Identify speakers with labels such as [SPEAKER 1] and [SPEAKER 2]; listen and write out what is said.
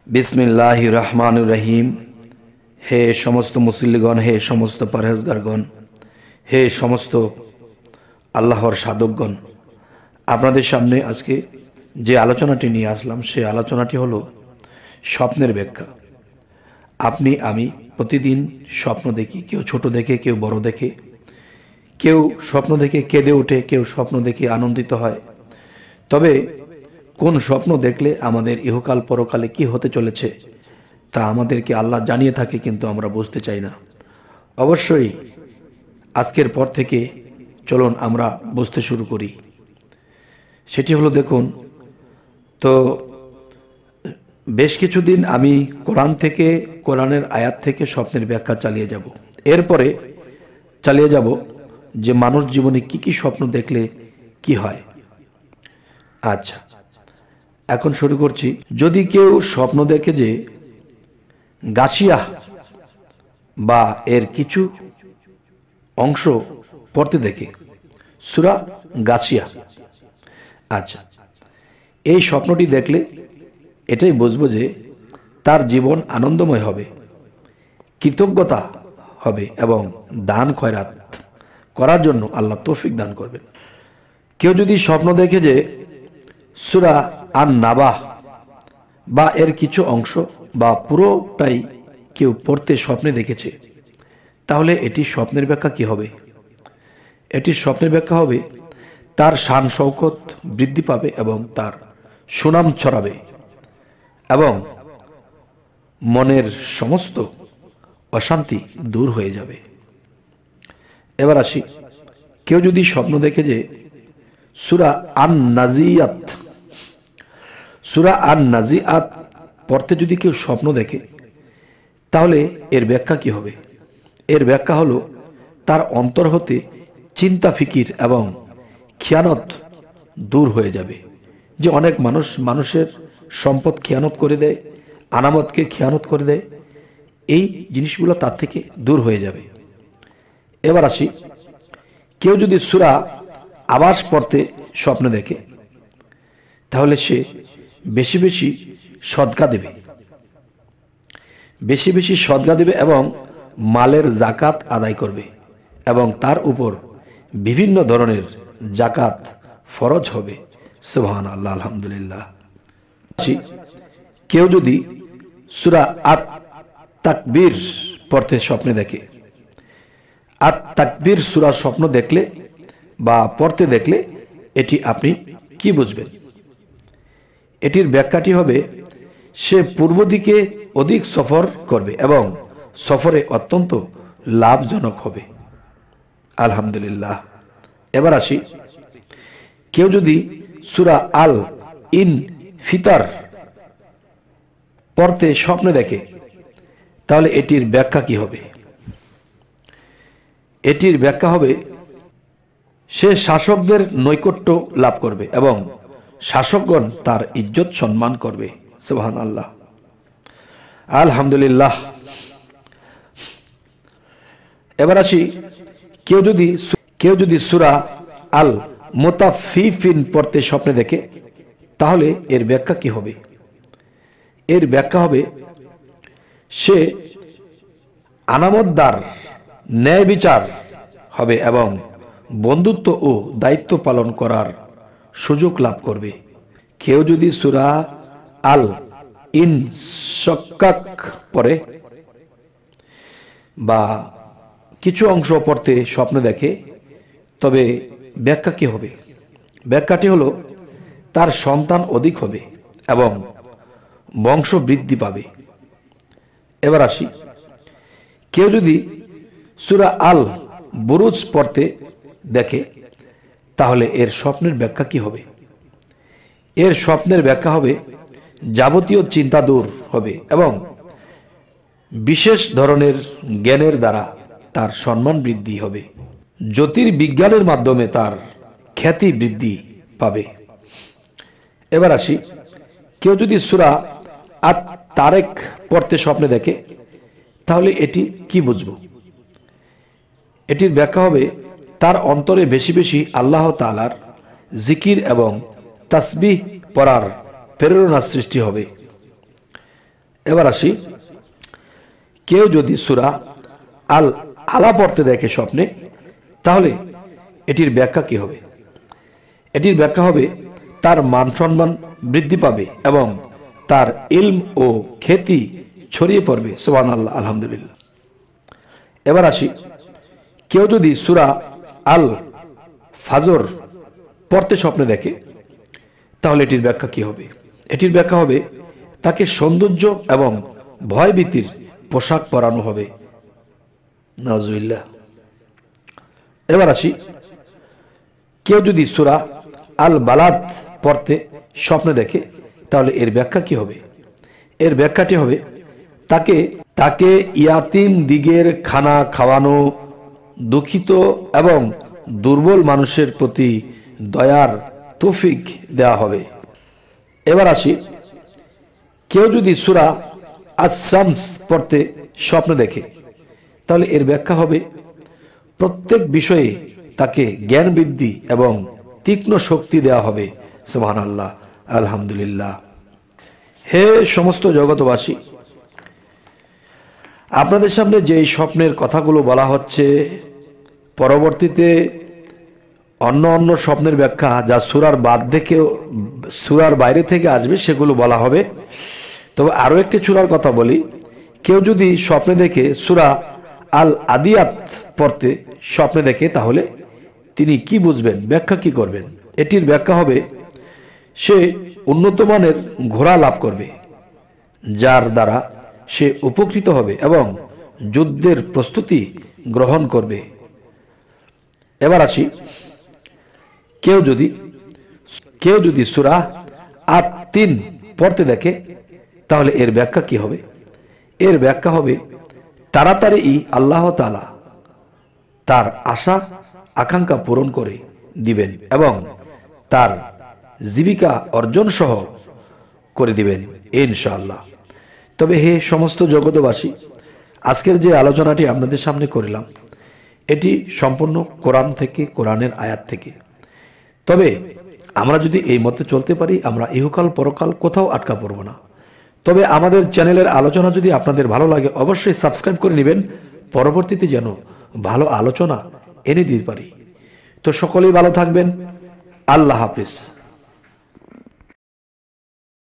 [SPEAKER 1] बिस्मिल्लाहिर रहमानिर रहीम। हे समस्त मुसल्लिगण, हे समस्त परहेजगारगण, हे समस्त আল্লাহর সাধকগণ, আপনাদের সামনে আজকে যে আলোচনাটি নিয়ে আসলাম সেই আলোচনাটি হলো স্বপ্নের ব্যাখ্যা। আপনি আমি প্রতিদিন স্বপ্ন দেখি, কেউ ছোট দেখে, কেউ বড় দেখে, কেউ স্বপ্ন দেখে কেঁদে ওঠে, কেউ স্বপ্ন দেখে আনন্দিত হয়। তবে কোন স্বপ্ন দেখলে আমাদের ইহকাল পরকালে কি হতে চলেছে তা আমাদেরকে আল্লাহ জানিয়ে থাকে, কিন্তু আমরা বুঝতে চাই না। অবশ্যই আজকের পর থেকে চলুন আমরা বুঝতে শুরু করি। সেটি হলো, দেখুন তো বেশ কিছুদিন আমি কোরআনের আয়াত থেকে স্বপ্নের ব্যাখ্যা চালিয়ে যাব। এরপরে চালিয়ে যাব যে মানুষ জীবনে কি কি স্বপ্ন দেখলে কি হয়। আচ্ছা, এখন শুরু করছি। যদি কেউ স্বপ্ন দেখে যে গাছিয়া বা এর কিছু অংশ পড়তে দেখে, সূরা গাছিয়া, আচ্ছা, এই স্বপ্নটি দেখলে এটাই বুঝবো যে তার জীবন আনন্দময় হবে, কৃতজ্ঞতা হবে এবং দান খয়রাত করার জন্য আল্লাহ তৌফিক দান করবেন। কেউ যদি স্বপ্ন দেখে যে সূরা আন-নাবাহ বা এর কিছু অংশ বা পুরোটাই কেউ পড়তে স্বপ্নে দেখেছে, তাহলে এটি স্বপ্নের ব্যাখ্যা কি হবে? এটির স্বপ্নের ব্যাখ্যা হবে তার শান শৌকত বৃদ্ধি পাবে এবং তার সুনাম ছড়াবে এবং মনের সমস্ত অশান্তি দূর হয়ে যাবে। এবার আসি, কেউ যদি স্বপ্ন দেখে যে সূরা আন-নাজিআত পড়তে যদি কেউ স্বপ্ন দেখে, তাহলে এর ব্যাখ্যা কি হবে? এর ব্যাখ্যা হলো তার অন্তর হতে চিন্তা ফিকির এবং খিয়ানত দূর হয়ে যাবে। যে অনেক মানুষের সম্পদ খিয়ানত করে দেয়, আনামতকে খিয়ানত করে দেয়, এই জিনিসগুলো তার থেকে দূর হয়ে যাবে। এবার আসি, কেউ যদি সূরা আবাস পড়তে স্বপ্ন দেখে, তাহলে সে বেশি বেশি সদকা দেবে এবং মালের জাকাত আদায় করবে এবং তার উপর বিভিন্ন ধরনের জাকাত ফরজ হবে। সুবহানাল্লাহ, আলহামদুলিল্লাহ। কেউ যদি সূরা আত-তাকবীর পড়তে স্বপ্নে দেখে, আত-তাকবীর সূরা স্বপ্ন দেখলে বা পড়তে দেখলে এটি আপনি কি বুঝবেন? এটির ব্যাখ্যাটি হবে সে পূর্ব দিকে অধিক সফর করবে এবং সফরে অত্যন্ত লাভজনক হবে। আলহামদুলিল্লাহ। এবার আসি, কেউ যদি সূরা আল-ইনফিতার পড়তে স্বপ্নে দেখে, তাহলে এটির ব্যাখ্যা কি হবে? এটির ব্যাখ্যা হবে সে শাসকদের নৈকট্য লাভ করবে এবং শাসকগণ তার ইজ্জত সম্মান করবে। সুবহানাল্লাহ, আলহামদুলিল্লাহ। এবার আসি, কেউ যদি সূরা আল মুতাফফিফিন পড়তে স্বপ্নে দেখে, তাহলে এর ব্যাখ্যা কি হবে? এর ব্যাখ্যা হবে সে আনামতদার, ন্যায় বিচার হবে এবং বন্ধুত্ব ও দায়িত্ব পালন করার সুযোগ লাভ করবে। কেউ যদি সূরা আল ইনশিকাক পড়ে বা কিছু অংশ পড়তে স্বপ্ন দেখে, তবে ব্যাখ্যা কি হবে? ব্যাখ্যাটি হলো তার সন্তান অধিক হবে এবং বংশ বৃদ্ধি পাবে। এবার আসি, কেউ যদি সূরা আল বুরুজ পড়তে দেখে, তাহলে এর স্বপ্নের ব্যাখ্যা কি হবে? এর স্বপ্নের ব্যাখ্যা হবে যাবতীয় চিন্তা দূর হবে এবং বিশেষ ধরনের জ্ঞানের দ্বারা তার সম্মান বৃদ্ধি হবে। জ্যোতির্বিজ্ঞানের মাধ্যমে তার খ্যাতি বৃদ্ধি পাবে। এবার আসি, কেউ যদি সূরা আত-তারেক পড়তে স্বপ্নে দেখে, তাহলে এটি কি বুঝবো? এটির ব্যাখ্যা হবে তার অন্তরে বেশি বেশি আল্লাহ তাআলার জিকির এবং তাসবিহ পড়ার প্রেরণা সৃষ্টি হবে। এবার আসি, কেউ যদি সূরা আল আলা পড়তে দেখে স্বপ্নে, তাহলে এটির ব্যাখ্যা কি হবে? এটির ব্যাখ্যা হবে তার মান সম্মান বৃদ্ধি পাবে এবং তার ইলম ও খ্যাতি ছড়িয়ে পড়বে। সুবহানাল্লাহ, আলহামদুলিল্লাহ। এবার আসি, কেউ যদি সূরা আল ফাজর পড়তে স্বপ্নে দেখে, তাহলে এটির ব্যাখ্যা কি হবে? এটির ব্যাখ্যা হবে তাকে সৌন্দর্য এবং ভয়ভীতির পোশাক পরানো হবে। নাউজুবিল্লাহ। এবার আসি, কেউ যদি সূরা আল বালাদ পড়তে স্বপ্নে দেখে, তাহলে এর ব্যাখ্যা কি হবে? এর ব্যাখ্যাটি হবে তাকে ইয়াতিম দিগের খানা খাওয়ানো, দুঃখিত এবং দুর্বল মানুষের প্রতি দয়ার তৌফিক দেওয়া হবে। এবার আসি, কেউ যদি সূরা আস-শামস পড়তে স্বপ্ন দেখে, তাহলে এর ব্যাখ্যা হবে প্রত্যেক বিষয়ে তাকে জ্ঞান বৃদ্ধি এবং তীক্ষ্ণ শক্তি দেওয়া হবে। সুবহানাল্লাহ, আলহামদুলিল্লাহ। হে সমস্ত জগতবাসী, আপনাদের সামনে যে স্বপ্নের কথাগুলো বলা হচ্ছে, পরবর্তীতে অন্য অন্য স্বপ্নের ব্যাখ্যা যা সূরার বাইরে থেকে আসবে সেগুলো বলা হবে। তবে আরো একটি সূরার কথা বলি, কেউ যদি স্বপ্নে দেখে সূরা আল আদিয়াত পড়তে স্বপ্নে দেখে, তাহলে তিনি কি বুঝবেন, ব্যাখ্যা কি করবেন? এটির ব্যাখ্যা হবে সে উন্নত মানের ঘোড়া লাভ করবে, যার দ্বারা সে উপকৃত হবে এবং যুদ্ধের প্রস্তুতি গ্রহণ করবে। এবার আসি, কেউ যদি সূরা আত-তিন পড়তে দেখে, তাহলে এর ব্যাখ্যা কি হবে? এর ব্যাখ্যা হবে তাড়াতাড়ি আল্লাহ তাআলা তার আশা আকাঙ্ক্ষা পূরণ করে দিবেন এবং তার জীবিকা অর্জন সহ করে দিবেন ইনশাআল্লাহ। তবে হে সমস্ত জগতবাসী, আজকের যে আলোচনাটি আপনাদের সামনে করলাম, এটি সম্পূর্ণ কোরআন থেকে, কোরআনের আয়াত থেকে। তবে আমরা যদি এই মতে চলতে পারি, আমরা ইহকাল পরকাল কোথাও আটকা পড়ব না। তবে আমাদের চ্যানেলের আলোচনা যদি আপনাদের ভালো লাগে, অবশ্যই সাবস্ক্রাইব করে নেবেন, পরবর্তীতে যেন ভালো আলোচনা এনে দিতে পারি। তো সকলেই ভালো থাকবেন। আল্লাহ হাফিজ।